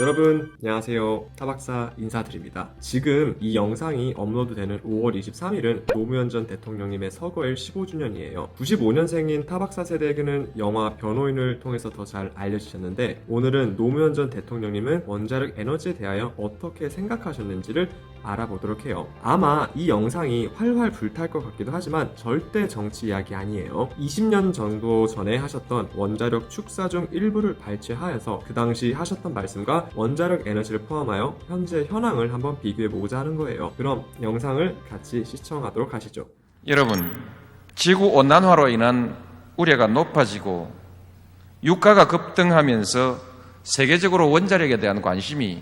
여러분 안녕하세요. 타박사 인사드립니다. 지금 이 영상이 업로드되는 5월 23일은 노무현 전 대통령님의 서거일 15주년이에요. 95년생인 타박사 세대에게는 영화 변호인을 통해서 더 잘 알려지셨는데, 오늘은 노무현 전 대통령님은 원자력 에너지에 대하여 어떻게 생각하셨는지를 알아보도록 해요. 아마 이 영상이 활활 불탈 것 같기도 하지만 절대 정치 이야기 아니에요. 20년 정도 전에 하셨던 원자력 축사 중 일부를 발췌하여서 그 당시 하셨던 말씀과 원자력 에너지를 포함하여 현재 현황을 한번 비교해보고자 하는 거예요. 그럼 영상을 같이 시청하도록 하시죠. 여러분, 지구온난화로 인한 우려가 높아지고 유가가 급등하면서 세계적으로 원자력에 대한 관심이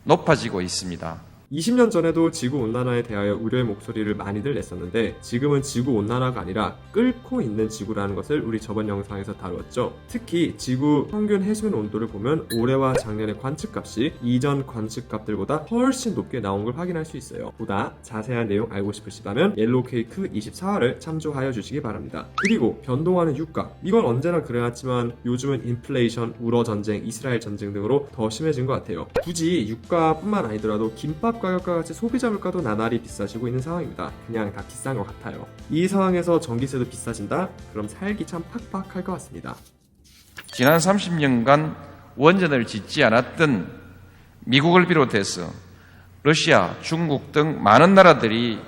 높아지고 있습니다. 20년 전에도 지구온난화에 대하여 우려의 목소리를 많이들 냈었는데, 지금은 지구온난화가 아니라 끓고 있는 지구라는 것을 우리 저번 영상에서 다루었죠. 특히 지구 평균 해수면 온도를 보면 올해와 작년의 관측값이 이전 관측값들보다 훨씬 높게 나온 걸 확인할 수 있어요. 보다 자세한 내용 알고 싶으시다면 옐로우케이크 24화를 참조하여 주시기 바랍니다. 그리고 변동하는 유가, 이건 언제나 그래왔지만 요즘은 인플레이션, 우러 전쟁, 이스라엘 전쟁 등으로 더 심해진 것 같아요. 굳이 유가뿐만 아니더라도 김밥 가격과 같이 소비자 물가도 나날이 비싸지고 있는 상황입니다. 그냥 다 비싼 것 같아요. 이 상황에서 전기세도 비싸진다? 그럼 살기 참 팍팍할 것 같습니다. 지난 30년간 원전을 짓지 않았던 미국을 비롯해서 러시아, 중국 등 많은 나라들이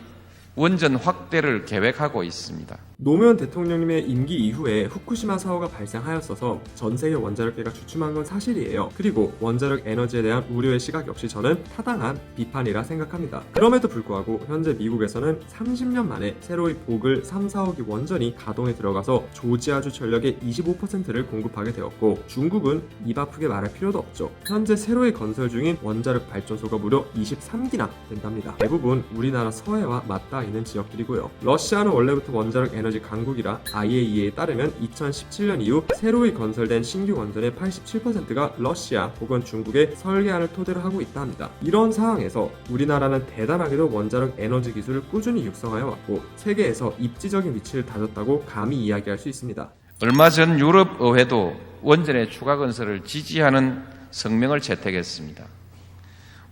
원전 확대를 계획하고 있습니다. 노무현 대통령님의 임기 이후에 후쿠시마 사고가 발생하였어서 전 세계 원자력계가 주춤한 건 사실이에요. 그리고 원자력 에너지에 대한 우려의 시각 역시 저는 타당한 비판이라 생각합니다. 그럼에도 불구하고 현재 미국에서는 30년 만에 새로이 보글 3, 4호기 원전이 가동에 들어가서 조지아주 전력의 25%를 공급하게 되었고, 중국은 입 아프게 말할 필요도 없죠. 현재 새로이 건설 중인 원자력 발전소가 무려 23기나 된답니다. 대부분 우리나라 서해와 맞닿아 있는 지역들이고요. 러시아는 원래부터 원자력 에너지 강국이라 IAEA에 따르면 2017년 이후 새로이 건설된 신규 원전의 87%가 러시아 혹은 중국의 설계안을 토대로 하고 있다 합니다. 이런 상황에서 우리나라는 대단하게도 원자력 에너지 기술을 꾸준히 육성하여 왔고 세계에서 입지적인 위치를 다졌다고 감히 이야기할 수 있습니다. 얼마 전 유럽 의회도 원전의 추가 건설을 지지하는 성명을 채택했습니다.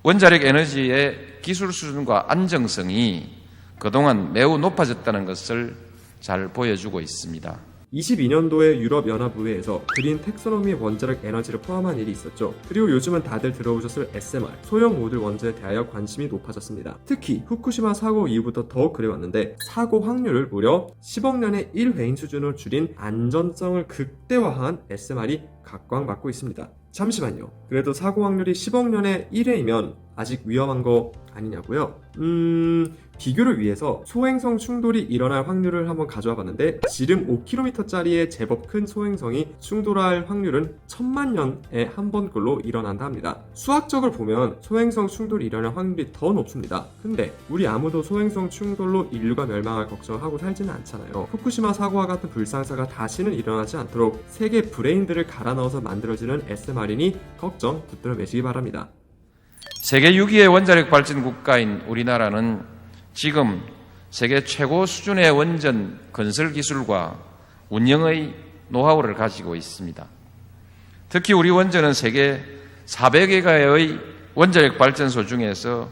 원자력 에너지의 기술 수준과 안정성이 그동안 매우 높아졌다는 것을 잘 보여주고 있습니다. 22년도에 유럽연합의회에서 그린 텍소노미 원자력 에너지를 포함한 일이 있었죠. 그리고 요즘은 다들 들어보셨을 SMR, 소형 모듈 원전에 대하여 관심이 높아졌습니다. 특히 후쿠시마 사고 이후부터 더욱 그래왔는데, 사고 확률을 무려 10억 년에 1회인 수준으로 줄인 안전성을 극대화한 SMR이 각광받고 있습니다. 잠시만요. 그래도 사고 확률이 10억 년에 1회이면 아직 위험한 거 아니냐고요? 비교를 위해서 소행성 충돌이 일어날 확률을 한번 가져와 봤는데, 지름 5km짜리의 제법 큰 소행성이 충돌할 확률은 1000만 년에 한 번꼴로 일어난다 합니다. 수학적으로 보면 소행성 충돌이 일어날 확률이 더 높습니다. 근데 우리 아무도 소행성 충돌로 인류가 멸망할 걱정을 하고 살지는 않잖아요. 후쿠시마 사고와 같은 불상사가 다시는 일어나지 않도록 세계 브레인들을 갈아 넣어서 만들어지는 SMR이니 걱정 붙들어 매시기 바랍니다. 세계 6위의 원자력 발전 국가인 우리나라는 지금 세계 최고 수준의 원전 건설 기술과 운영의 노하우를 가지고 있습니다. 특히 우리 원전은 세계 400여 개의 원자력 발전소 중에서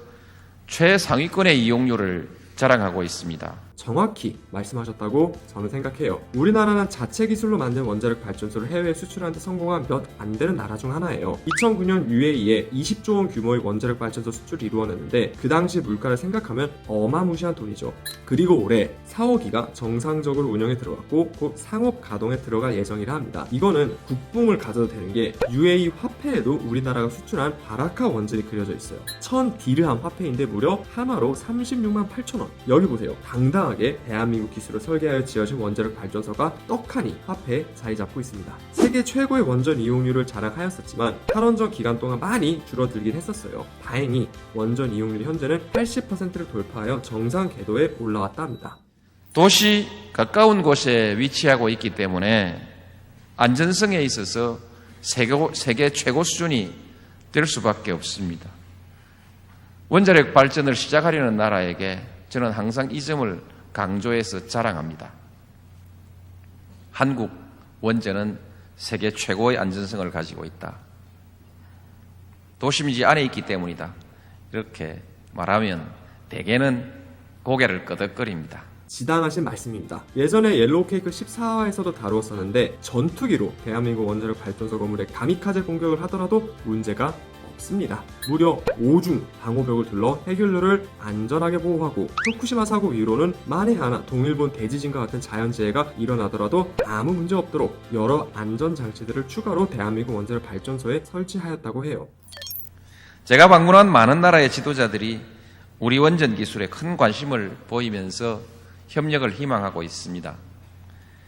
최상위권의 이용률을 자랑하고 있습니다. 정확히 말씀하셨다고 저는 생각해요. 우리나라는 자체 기술로 만든 원자력 발전소를 해외에 수출하는 데 성공한 몇 안 되는 나라 중 하나예요. 2009년 UAE에 20조 원 규모의 원자력 발전소 수출을 이루어냈는데, 그 당시 물가를 생각하면 어마무시한 돈이죠. 그리고 올해 4호기가 정상적으로 운영에 들어갔고 곧 상업 가동에 들어갈 예정이라 합니다. 이거는 국뽕을 가져도 되는 게, UAE 화폐에도 우리나라가 수출한 바라카 원전이 그려져 있어요. 1000디르함 화폐인데 무려 한화로 36만 8천 원. 여기 보세요. 당당하게 대한민국 기술로 설계하여 지어진 원자력 발전소가 떡하니 화폐에 자리 잡고 있습니다. 세계 최고의 원전 이용률을 자랑하였었지만 탈원전 기간 동안 많이 줄어들긴 했었어요. 다행히 원전 이용률이 현재는 80%를 돌파하여 정상 궤도에 올라왔다 합니다. 도시 가까운 곳에 위치하고 있기 때문에 안전성에 있어서 세계 최고 수준이 될 수밖에 없습니다. 원자력 발전을 시작하려는 나라에게 저는 항상 이 점을 강조해서 자랑합니다. 한국 원전은 세계 최고의 안전성을 가지고 있다. 도심지 안에 있기 때문이다. 이렇게 말하면 대개는 고개를 끄덕거립니다. 지당하신 말씀입니다. 예전에 옐로우케이크 14화에서도 다루었었는데 전투기로 대한민국 원자력 발전소 건물에 가미카제 공격을 하더라도 문제가 없습니다. 무려 5중 방호벽을 둘러 해균류를 안전하게 보호하고 후쿠시마 사고 이후로는 만에 하나 동일본 대지진과 같은 자연재해가 일어나더라도 아무 문제 없도록 여러 안전장치들을 추가로 대한민국 원자력 발전소에 설치하였다고 해요. 제가 방문한 많은 나라의 지도자들이 우리 원전 기술에 큰 관심을 보이면서 협력을 희망하고 있습니다.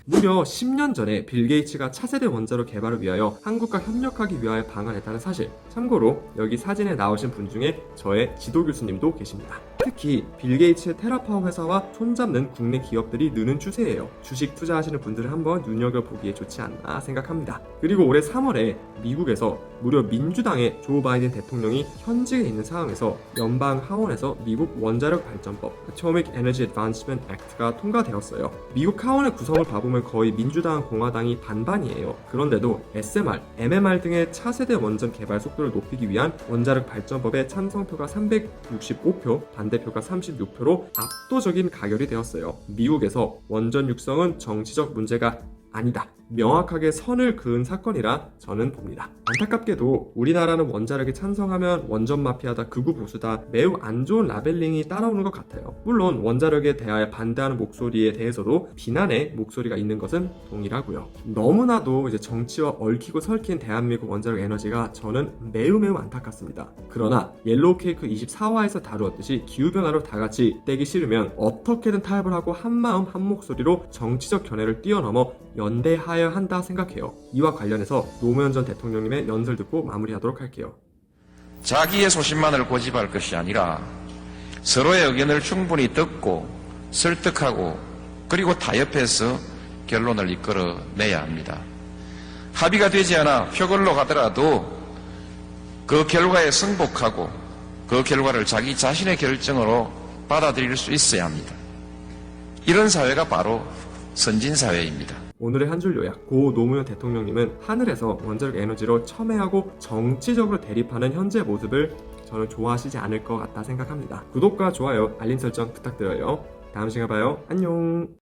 무려 10년 전에 빌 게이츠가 차세대 원자로 개발을 위하여 한국과 협력하기 위하여 방한했다는 사실. 참고로 여기 사진에 나오신 분 중에 저의 지도 교수님도 계십니다. 특히 빌 게이츠의 테라파워 회사와 손잡는 국내 기업들이 느는 추세예요. 주식 투자하시는 분들은 한번 눈여겨보기에 좋지 않나 생각합니다. 그리고 올해 3월에 미국에서 무려 민주당의 조 바이든 대통령이 현직에 있는 상황에서 연방 하원에서 미국 원자력 발전법 Atomic Energy Advancement Act가 통과되었어요. 미국 하원의 구성을 봐보면 거의 민주당, 공화당이 반반이에요. 그런데도 SMR, MMR 등의 차세대 원전 개발 속도를 높이기 위한 원자력 발전법의 찬성표가 365표, 반대표가 36표로 압도적인 가결이 되었어요. 미국에서 원전 육성은 정치적 문제가 아니다. 명확하게 선을 그은 사건이라 저는 봅니다. 안타깝게도 우리나라는 원자력에 찬성하면 원전 마피아다, 극우 보수다, 매우 안 좋은 라벨링이 따라오는 것 같아요. 물론 원자력에 대하여 반대하는 목소리에 대해서도 비난의 목소리가 있는 것은 동일하고요. 너무나도 이제 정치와 얽히고 설킨 대한민국 원자력 에너지가 저는 매우 안타깝습니다. 그러나 옐로우케이크 24화에서 다루었듯이 기후변화로 다같이 떼기 싫으면 어떻게든 타협을 하고 한마음 한목소리로 정치적 견해를 뛰어넘어 연대하여야 한다 생각해요. 이와 관련해서 노무현 전 대통령님의 연설 듣고 마무리하도록 할게요. 자기의 소신만을 고집할 것이 아니라 서로의 의견을 충분히 듣고 설득하고 그리고 타협해서 결론을 이끌어내야 합니다. 합의가 되지 않아 표결로 가더라도 그 결과에 승복하고 그 결과를 자기 자신의 결정으로 받아들일 수 있어야 합니다. 이런 사회가 바로 선진사회입니다. 오늘의 한 줄 요약. 고 노무현 대통령님은 하늘에서 원자력 에너지로 첨예하고 정치적으로 대립하는 현재 모습을 저는 좋아하시지 않을 것 같다 생각합니다. 구독과 좋아요, 알림 설정 부탁드려요. 다음 시간에 봐요. 안녕.